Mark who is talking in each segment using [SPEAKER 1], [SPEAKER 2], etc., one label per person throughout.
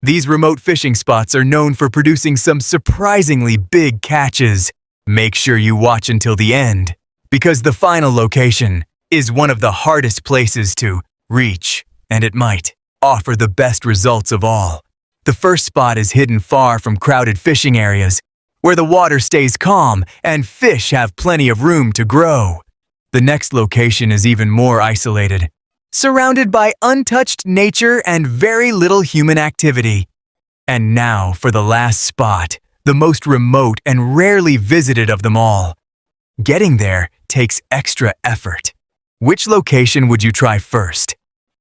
[SPEAKER 1] These remote fishing spots are known for producing some surprisingly big catches. Make sure you watch until the end, because the final location is one of the hardest places to reach, and it might offer the best results of all. The first spot is hidden far from crowded fishing areas, where the water stays calm and fish have plenty of room to grow. The next location is even more isolated, surrounded by untouched nature and very little human activity. And now for the last spot, the most remote and rarely visited of them all. Getting there takes extra effort. Which location would you try first?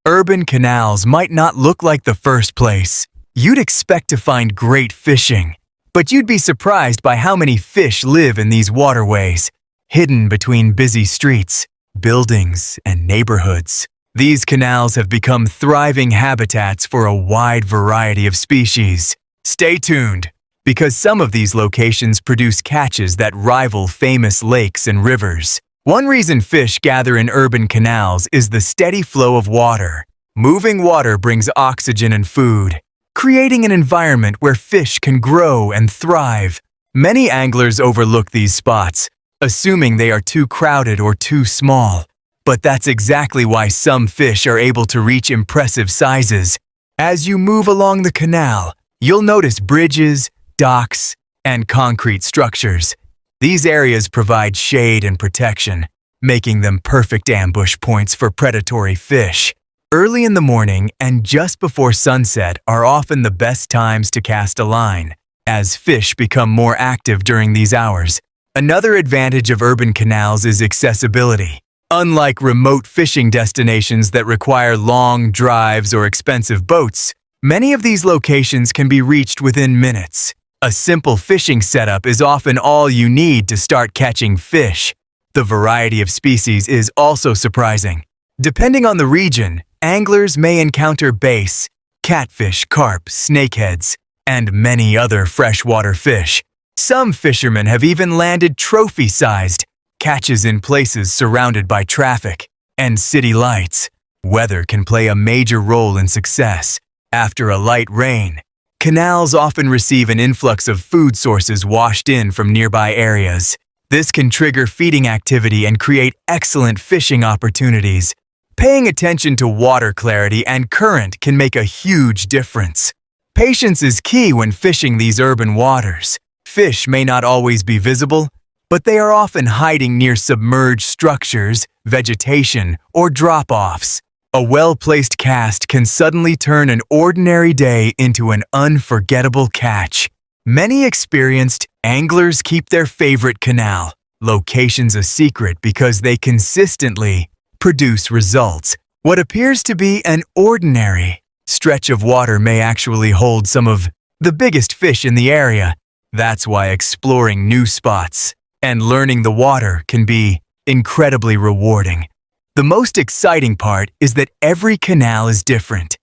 [SPEAKER 1] Urban canals might not look like the first place. You'd expect to find great fishing, but you'd be surprised by how many fish live in these waterways, hidden between busy streets, buildings, and neighborhoods. These canals have become thriving habitats for a wide variety of species. Stay tuned, because some of these locations produce catches that rival famous lakes and rivers. One reason fish gather in urban canals is the steady flow of water. Moving water brings oxygen and food, creating an environment where fish can grow and thrive. Many anglers overlook these spots, assuming they are too crowded or too small. But that's exactly why some fish are able to reach impressive sizes. As you move along the canal, you'll notice bridges, docks, and concrete structures. These areas provide shade and protection, making them perfect ambush points for predatory fish. Early in the morning and just before sunset are often the best times to cast a line, as fish become more active during these hours. Another advantage of urban canals is accessibility. Unlike remote fishing destinations that require long drives or expensive boats, many of these locations can be reached within minutes. A simple fishing setup is often all you need to start catching fish. The variety of species is also surprising. Depending on the region, anglers may encounter bass, catfish, carp, snakeheads, and many other freshwater fish. Some fishermen have even landed trophy-sized catches in places surrounded by traffic and city lights. Weather can play a major role in success. After a light rain, canals often receive an influx of food sources washed in from nearby areas. This can trigger feeding activity and create excellent fishing opportunities. Paying attention to water clarity and current can make a huge difference. Patience is key when fishing these urban waters. Fish may not always be visible, but they are often hiding near submerged structures, vegetation, or drop-offs. A well-placed cast can suddenly turn an ordinary day into an unforgettable catch. Many experienced anglers keep their favorite canal locations a secret because they consistently produce results. What appears to be an ordinary stretch of water may actually hold some of the biggest fish in the area. That's why exploring new spots and learning the water can be incredibly rewarding. The most exciting part is that every canal is different.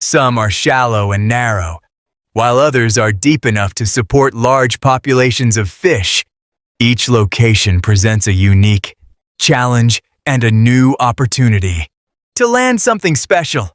[SPEAKER 1] Some are shallow and narrow, while others are deep enough to support large populations of fish. Each location presents a unique challenge and a new opportunity to land something special.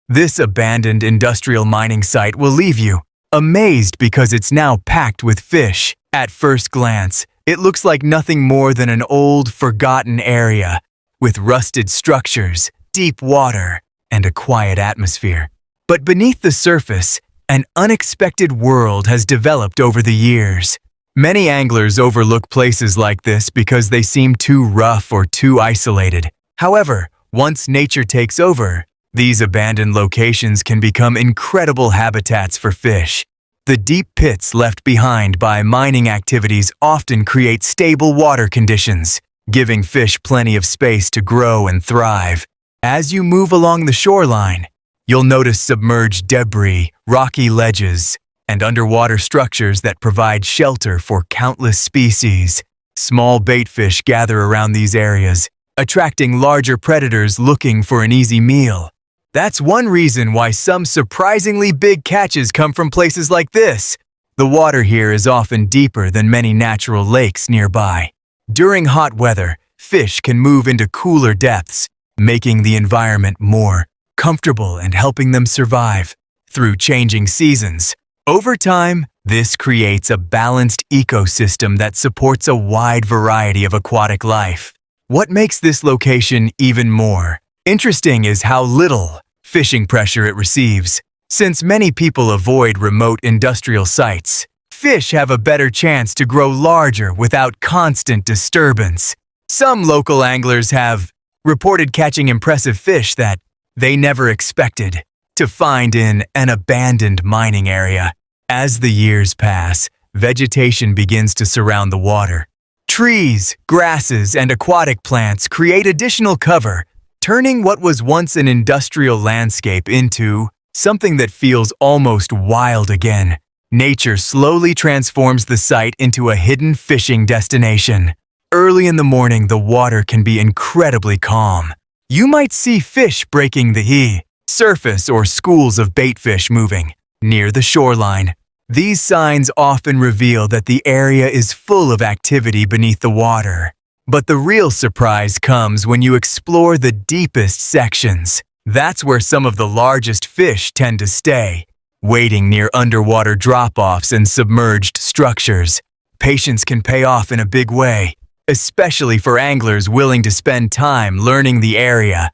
[SPEAKER 1] This abandoned industrial mining site will leave you amazed because it's now packed with fish. At first glance, it looks like nothing more than an old, forgotten area with rusted structures, deep water, and a quiet atmosphere. But beneath the surface, an unexpected world has developed over the years. Many anglers overlook places like this because they seem too rough or too isolated. However, once nature takes over, these abandoned locations can become incredible habitats for fish. The deep pits left behind by mining activities often create stable water conditions, giving fish plenty of space to grow and thrive. As you move along the shoreline, you'll notice submerged debris, rocky ledges, and underwater structures that provide shelter for countless species. Small baitfish gather around these areas, attracting larger predators looking for an easy meal. That's one reason why some surprisingly big catches come from places like this. The water here is often deeper than many natural lakes nearby. During hot weather, fish can move into cooler depths, making the environment more comfortable and helping them survive. through changing seasons. Over time, this creates a balanced ecosystem that supports a wide variety of aquatic life. What makes this location even more interesting is how little fishing pressure it receives. Since many people avoid remote industrial sites, fish have a better chance to grow larger without constant disturbance. Some local anglers have reported catching impressive fish that they never expected to find in an abandoned mining area. As the years pass, vegetation begins to surround the water. Trees, grasses, and aquatic plants create additional cover, turning what was once an industrial landscape into something that feels almost wild again. Nature slowly transforms the site into a hidden fishing destination. Early in the morning, the water can be incredibly calm. You might see fish breaking the surface or schools of baitfish moving near the shoreline. These signs often reveal that the area is full of activity beneath the water. But the real surprise comes when you explore the deepest sections. That's where some of the largest fish tend to stay, waiting near underwater drop-offs and submerged structures. Patience can pay off in a big way, especially for anglers willing to spend time learning the area.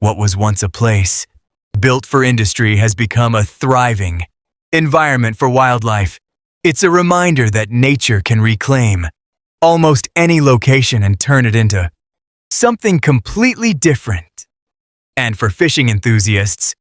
[SPEAKER 1] What was once a place built for industry has become a thriving environment for wildlife. It's a reminder that nature can reclaim almost any location and turn it into something completely different. And for fishing enthusiasts,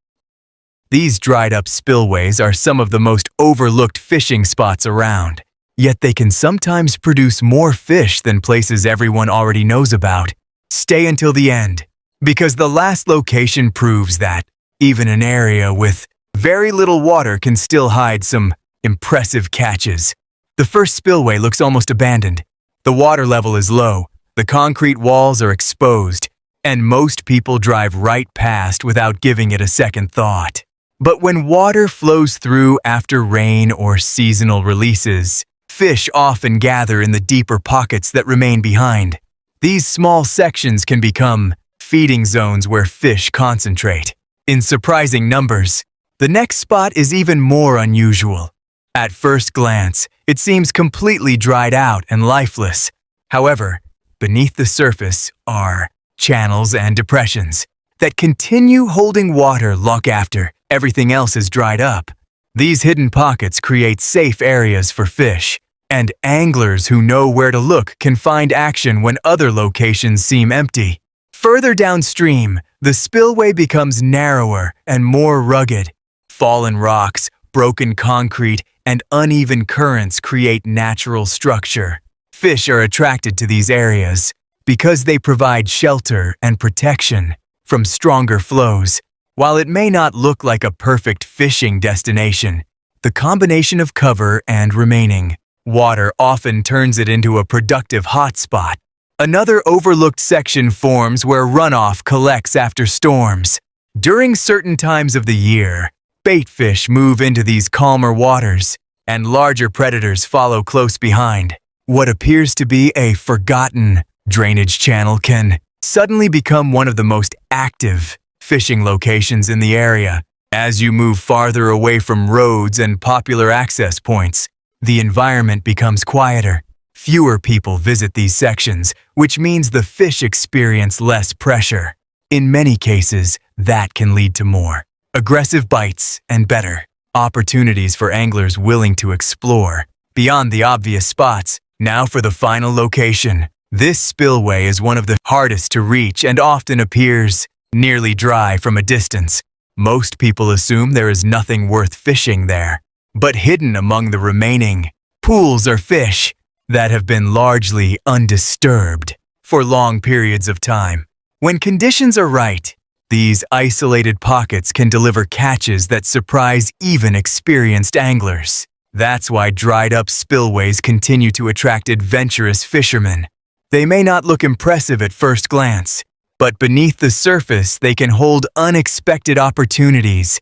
[SPEAKER 1] these dried-up spillways are some of the most overlooked fishing spots around. Yet they can sometimes produce more fish than places everyone already knows about. Stay until the end, because the last location proves that even an area with very little water can still hide some impressive catches. The first spillway looks almost abandoned. The water level is low, the concrete walls are exposed, and most people drive right past without giving it a second thought. But when water flows through after rain or seasonal releases, fish often gather in the deeper pockets that remain behind. These small sections can become feeding zones where fish concentrate in surprising numbers. The next spot is even more unusual. At first glance, it seems completely dried out and lifeless. However, beneath the surface are channels and depressions that continue holding water long after everything else is dried up. These hidden pockets create safe areas for fish, and anglers who know where to look can find action when other locations seem empty. Further downstream, the spillway becomes narrower and more rugged. Fallen rocks, broken concrete, and uneven currents create natural structure. Fish are attracted to these areas because they provide shelter and protection from stronger flows. While it may not look like a perfect fishing destination, the combination of cover and remaining water often turns it into a productive hotspot. Another overlooked section forms where runoff collects after storms. During certain times of the year, baitfish move into these calmer waters, and larger predators follow close behind. What appears to be a forgotten drainage channel can suddenly become one of the most active fishing locations in the area. As you move farther away from roads and popular access points, the environment becomes quieter. Fewer people visit these sections, which means the fish experience less pressure. In many cases, that can lead to more aggressive bites and better opportunities for anglers willing to explore beyond the obvious spots. Now for the final location. This spillway is one of the hardest to reach and often appears nearly dry from a distance. Most people assume there is nothing worth fishing there, but hidden among the remaining pools are fish that have been largely undisturbed for long periods of time. When conditions are right, these isolated pockets can deliver catches that surprise even experienced anglers. That's why dried-up spillways continue to attract adventurous fishermen. They may not look impressive at first glance, but beneath the surface they can hold unexpected opportunities